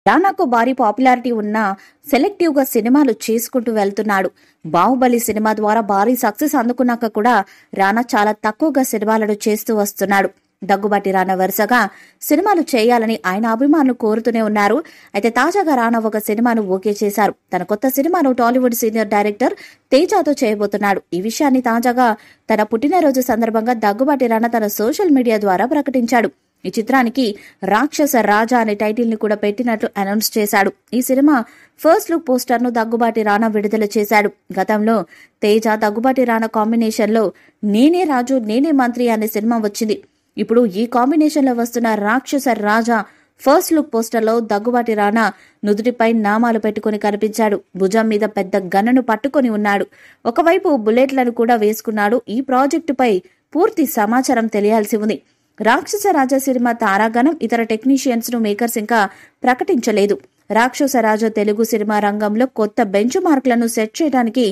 రానాకు భారీ పాపులారిటీ ఉన్న సెలెక్టివ్ గా సినిమాలు చేసుకుంటూ వెళ్తున్నాడు. బాహుబలి సినిమా ద్వారా భారీ సక్సెస్ అందుకున్నాక కూడా రానా చాలా తక్కువగా సినిమాలను చేస్తూ వస్తున్నాడు. దగ్గుబాటి రానా వరుసగా సినిమాలు చేయాలని ఆయన అభిమానులు కోరుతూనే ఉన్నారు. అయితే తాజాగా రానా ఒక సినిమాను ఓకే చేశారు. తన కొత్త సినిమాను టాలీవుడ్ సీనియర్ డైరెక్టర్ తేజాతో చేయబోతున్నాడు. ఈ విషయాన్ని తాజాగా తన పుట్టినరోజు సందర్భంగా దగ్గుబాటి రానా తన సోషల్ మీడియా ద్వారా ప్రకటించాడు. ఈ చిత్రానికి రాక్షస రాజా అనే టైటిల్ ని కూడా పెట్టినట్లు అనౌన్స్ చేశాడు. ఈ సినిమా ఫస్ట్ లుక్ పోస్టర్ ను దగ్గుబాటి రానా విడుదల చేశాడు. గతంలో తేజ దగ్గుబాటి రానా కాంబినేషన్ లో నేనే రాజు నేనే మంత్రి అనే సినిమా వచ్చింది. ఇప్పుడు ఈ కాంబినేషన్ లో వస్తున్న రాక్షస రాజా ఫస్ట్ లుక్ పోస్టర్ లో దగ్గుబాటి రానా నుదుటిపై నామాలు పెట్టుకుని కనిపించాడు. భుజం మీద పెద్ద గన్నును పట్టుకుని ఉన్నాడు. ఒకవైపు బుల్లెట్లను కూడా వేసుకున్నాడు. ఈ ప్రాజెక్టుపై పూర్తి సమాచారం తెలియాల్సి ఉంది. రాక్షస రాజా సినిమా తారాగణం ఇతర టెక్నీషియన్స్ ను మేకర్స్ ఇంకా ప్రకటించలేదు. రాక్షస రాజా తెలుగు సినిమా రంగంలో కొత్త బెంచ్ మార్క్లను సెట్ చేయడానికి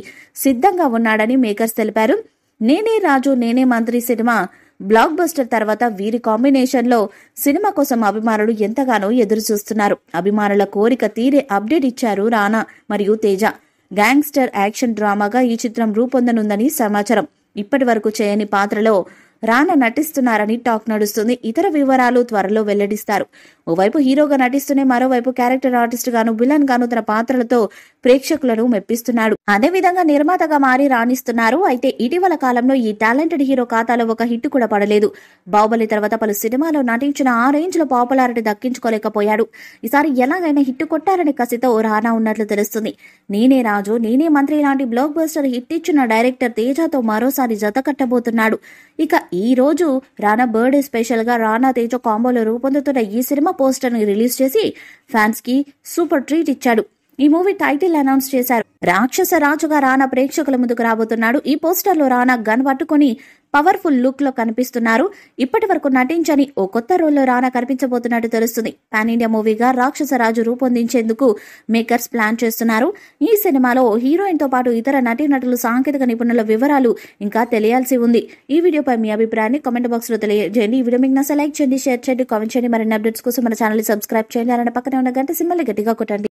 సిద్ధంగా ఉన్నాడని మేకర్స్ తెలిపారు. నేనే రాజు నేనే మంత్రి సినిమా బ్లాక్ బస్టర్ తర్వాత వీరి కాంబినేషన్ లో సినిమా కోసం అభిమానులు ఎంతగానో ఎదురు చూస్తున్నారు. అభిమానుల కోరిక తీరే అప్డేట్ ఇచ్చారు రానా మరియు తేజ. గ్యాంగ్స్టర్ యాక్షన్ డ్రామాగా ఈ చిత్రం రూపొందనుందని సమాచారం. ఇప్పటి వరకు చేయని పాత్రలో రానా నటిస్తున్నారని టాక్ నడుస్తుంది. ఇతర వివరాలు త్వరలో వెల్లడిస్తారు. ఓవైపు హీరోగా నటిస్తూనే మరోవైపు క్యారెక్టర్ ఆర్టిస్ట్ గాను విలన్ గాను తన పాత్రలతో ప్రేక్షకులను మెప్పిస్తున్నాడు. అదేవిధంగా నిర్మాతగా మారి రాణిస్తున్నారు. అయితే ఇటీవల కాలంలో ఈ టాలెంటెడ్ హీరో ఖాతాలో ఒక హిట్ కూడా పడలేదు. బాహుబలి తర్వాత పలు సినిమాలో నటించిన ఆ రేంజ్ లో పాపులారిటీ దక్కించుకోలేకపోయాడు. ఈసారి ఎలాగైనా హిట్ కొట్టారనే కసితో రానా ఉన్నట్లు తెలుస్తుంది. నేనే రాజు నేనే మంత్రి లాంటి బ్లాక్ బస్టర్ హిట్ ఇచ్చిన డైరెక్టర్ తేజాతో మరోసారి జత కట్టబోతున్నాడు. ఇక ఈ రోజు రానా బర్త్డే స్పెషల్ గా రానా తేజ కాంబోలో రూపొందుతున్న ఈ సినిమా పోస్టర్ ని రిలీజ్ చేసి ఫ్యాన్స్ కి సూపర్ ట్రీట్ ఇచ్చాడు. ఈ మూవీ టైటిల్ అనౌన్స్ చేశారు. రాక్షస రాజుగా రానా ప్రేక్షకుల ముందుకు రాబోతున్నాడు. ఈ పోస్టర్ లో రానా గన్ పట్టుకుని పవర్ఫుల్ లుక్ లో కనిపిస్తున్నారు. ఇప్పటి వరకు నటించని ఓ కొత్త రోల్లో రానా కనిపించబోతున్నట్టు తెలుస్తుంది. పాన్ ఇండియా మూవీగా రాక్షస రాజు రూపొందించేందుకు మేకర్స్ ప్లాన్ చేస్తున్నారు. ఈ సినిమాలో హీరోయిన్ తో పాటు ఇతర నటీనటులు సాంకేతిక నిపుణుల వివరాలు ఇంకా తెలియాల్సి ఉంది. ఈ వీడియోపై మీ అభిప్రాయాన్ని కామెంట్ బాక్స్ లో తెలియజేయండి. ఈ వీడియో మీకు నచ్చితే లైక్ చేయండి, షేర్ చేయండి, కామెంట్ చేయండి. మరిన్ని అప్డేట్స్ కోసం మన ఛానల్ ని సబ్స్క్రైబ్ చేయండి. అలానే పక్కనే ఉన్న గంట సింబల్ ని గట్టిగా కొట్టండి.